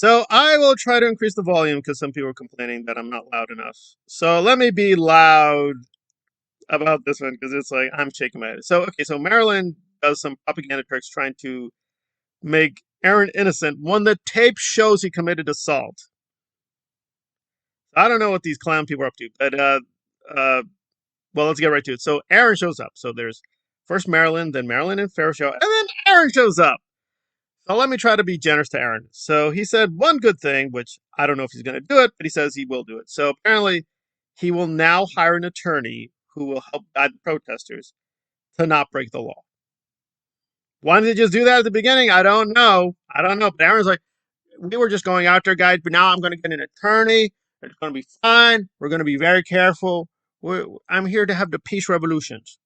So I will try to increase the volume because some people are complaining that I'm not loud enough. So let me be loud about this one because it's like I'm shaking my head. So okay, so Marilyn does some propaganda tricks trying to make Aaron innocent when the tape shows he committed assault. I don't know what these clown people are up to, but uh, well, let's get right to it. So Aaron shows up. So there's first Marilyn, then Marilyn and Farrah show, and then Aaron shows up. So let me try to be generous to Aaron. So he said one good thing, which I don't know if he's going to do it, but he says he will do it. So apparently, he will now hire an attorney who will help guide the protesters to not break the law. Why didn't they just do that at the beginning? I don't know. I don't know. But Aaron's like, we were just going out there, guys, but now I'm going to get an attorney. It's going to be fine. We're going to be very careful. I'm here to have the peace revolutions.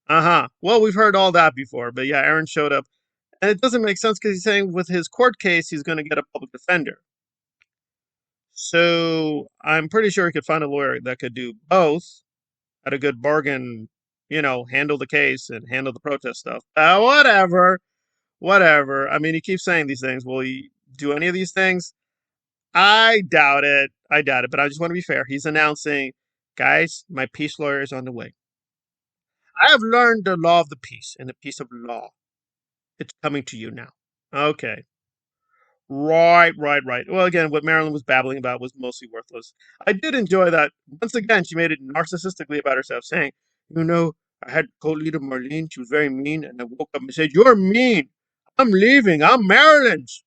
Uh huh. Well, we've heard all that before, but yeah, Aaron showed up. And it doesn't make sense because he's saying with his court case, he's going to get a public defender. So I'm pretty sure he could find a lawyer that could do both at a good bargain, handle the case and handle the protest stuff. Whatever, whatever. I mean, he keeps saying these things. Will he do any of these things? I doubt it. I doubt it. But I just want to be fair. He's announcing, guys, my peace lawyer is on the way. I have learned the law of the peace and the peace of law. It's coming to you now. Okay. Right, right, right. Well, again, what Marilyn was babbling about was mostly worthless. I did enjoy that. Once again, she made it narcissistically about herself, saying, I had co-leader Marlene. She was very mean, and I woke up and said, you're mean. I'm leaving. I'm Marilyn's.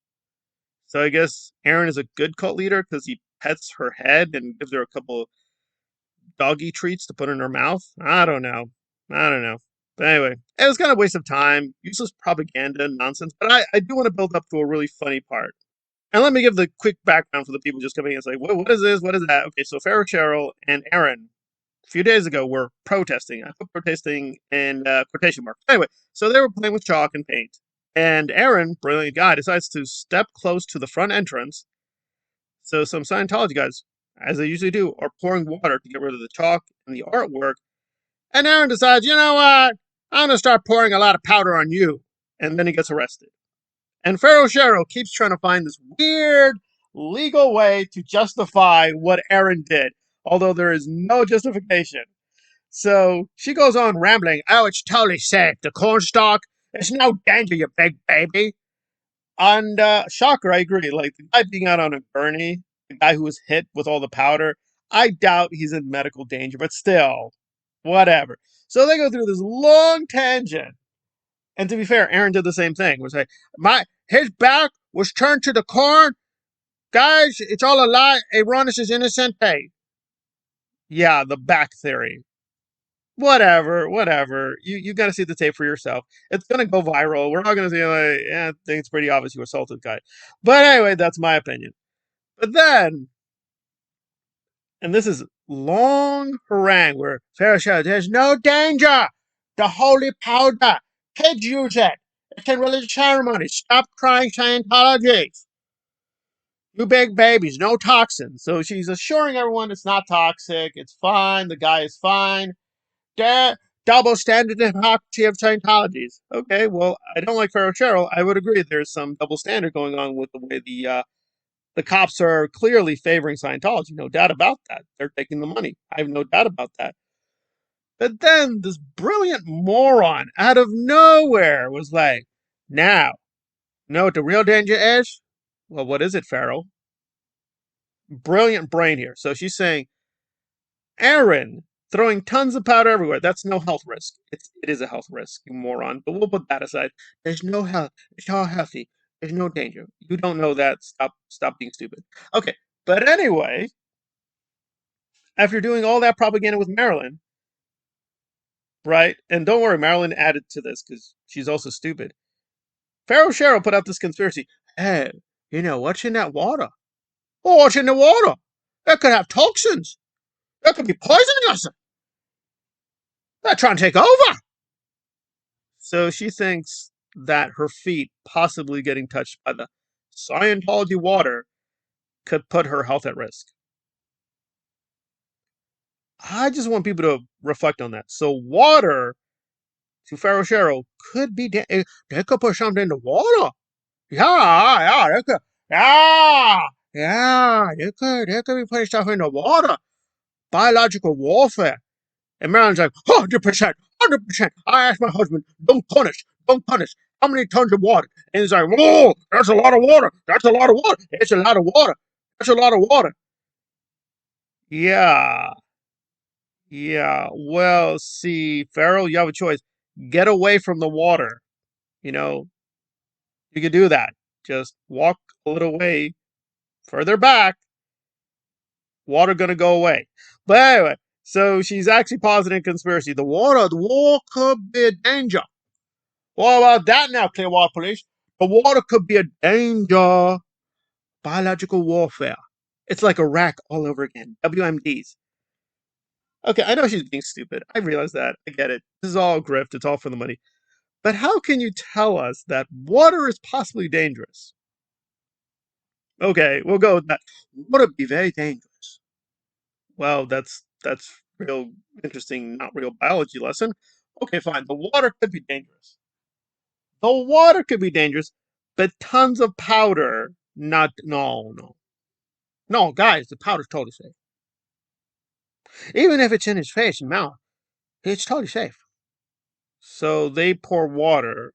So I guess Aaron is a good cult leader because he pets her head and gives her a couple doggy treats to put in her mouth. I don't know. I don't know. But anyway, it was kind of a waste of time, useless propaganda nonsense. But I do want to build up to a really funny part. And let me give the quick background for the people just coming in. It's like, what is this? What is that? Okay, so Farrah Cheryl and Aaron a few days ago were protesting. I put protesting in quotation marks. Anyway, so they were playing with chalk and paint. And Aaron, brilliant guy, decides to step close to the front entrance. So some Scientology guys, as they usually do, are pouring water to get rid of the chalk and the artwork. And Aaron decides, you know what? I'm going to start pouring a lot of powder on you. And then he gets arrested. And Pharaoh Cheryl keeps trying to find this weird legal way to justify what Aaron did, although there is no justification. So she goes on rambling. Oh, it's totally safe. The cornstalk, there's no danger, you big baby. And shocker, I agree. Like the guy being out on a gurney, the guy who was hit with all the powder, I doubt he's in medical danger, but still, whatever. So they go through this long tangent. And to be fair, Aaron did the same thing. Was like, his back was turned to the corn. Guys, it's all a lie. Aaronis is innocent. Hey, yeah, the back theory. Whatever, whatever. You got to see the tape for yourself. It's gonna go viral. We're not gonna say like, yeah, I think it's pretty obvious you assaulted the guy. But anyway, that's my opinion. But then, and this is long harangue where Farrah says, "There's no danger. The holy powder. Kids use it. It's in religious ceremonies. Stop crying Scientology. You big babies, no toxins." So she's assuring everyone it's not toxic, it's fine, the guy is fine. Double standard hypocrisy of Scientologies. Okay, well, I don't like Pharaoh Cheryl. I would agree there's some double standard going on with the way the cops are clearly favoring Scientology. No doubt about that. They're taking the money. I have no doubt about that. But then this brilliant moron out of nowhere was like, now, know what the real danger is? Well, what is it, Pharaoh? Brilliant brain here. So she's saying, Aaron throwing tons of powder everywhere. That's no health risk. It is a health risk, you moron. But we'll put that aside. There's no health. It's all healthy. There's no danger. You don't know that. Stop being stupid. Okay. But anyway, after doing all that propaganda with Marilyn, right? And don't worry, Marilyn added to this because she's also stupid. Pharaoh Cheryl put out this conspiracy. Hey, what's in that water? Oh, what's in the water? That could have toxins. That could be poisoning us. They're trying to take over. So she thinks that her feet possibly getting touched by the Scientology water could put her health at risk. I just want people to reflect on that. So water to Pharaoh Cheryl could be they could put something in the water. Yeah, yeah, Yeah, yeah, you could be putting stuff in the water. Biological warfare. And Marilyn's like, 100%, 100%. I asked my husband, don't punish, don't punish. How many tons of water? And he's like, whoa, that's a lot of water. That's a lot of water. It's a lot of water. That's a lot of water. Yeah, yeah. Well, see, Farrell, you have a choice. Get away from the water. You know, you could do that. Just walk a little way further back. Water gonna go away. But anyway, so she's actually positing conspiracy. The water could be a danger. What about that now, Clearwater Police? The water could be a danger. Biological warfare. It's like Iraq all over again. WMDs. Okay, I know she's being stupid. I realize that. I get it. This is all grift. It's all for the money. But how can you tell us that water is possibly dangerous? Okay, we'll go with that. Water be very dangerous. Well, that's real interesting, not real biology lesson. Okay, fine. The water could be dangerous. The water could be dangerous, but tons of powder, not no, guys. The powder's totally safe. Even if it's in his face and mouth, it's totally safe. So they pour water,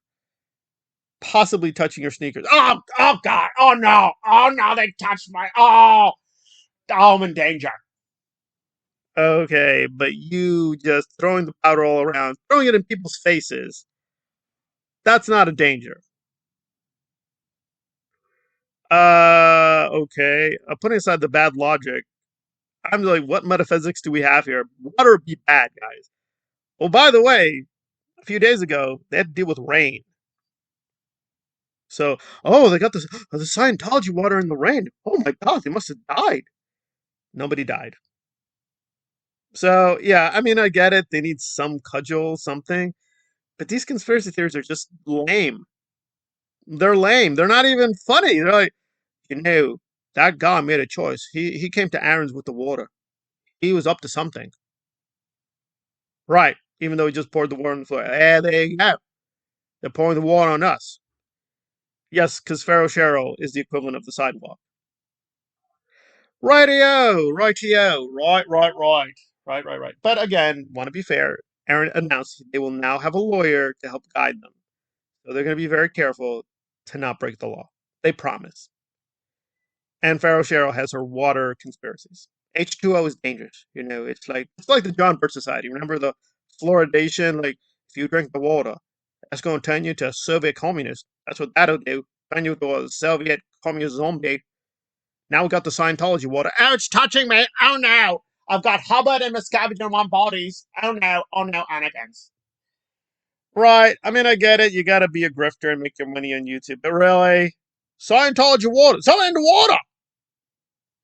possibly touching your sneakers. Oh God! Oh no! They touched my I'm in danger. Okay, but you just throwing the powder all around, throwing it in people's faces. That's not a danger. Okay. Putting aside the bad logic, I'm like, what metaphysics do we have here? Water be bad, guys. Well, by the way, a few days ago, they had to deal with rain. So, oh, they got the Scientology water in the rain. Oh my God, they must have died. Nobody died. So, yeah, I mean, I get it. They need some cudgel, something. But these conspiracy theories are just lame. They're lame. They're not even funny. They're like, that guy made a choice. He came to Aaron's with the water. He was up to something. Right. Even though he just poured the water on the floor. There you go. They're pouring the water on us. Yes, because Pharaoh Cheryl is the equivalent of the sidewalk. Rightio, rightio, right. But again, want to be fair, Aaron announced they will now have a lawyer to help guide them. So they're going to be very careful to not break the law. They promise. And Pharaoh Cheryl has her water conspiracies. H2O is dangerous. It's like the John Birch Society. Remember the fluoridation? Like if you drink the water, that's going to turn you to a Soviet communist. That's what that'll do. Turn you to a Soviet communist zombie. Now we got the Scientology water. Oh, it's touching me. Oh no. I've got Hubbard and Miscavige in one bodies. Oh no. Oh no, Anagans. Right. I mean, I get it. You got to be a grifter and make your money on YouTube. But really? Scientology water. Something in the water.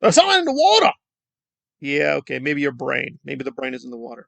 There's something in the water. Yeah, okay. Maybe your brain. Maybe the brain is in the water.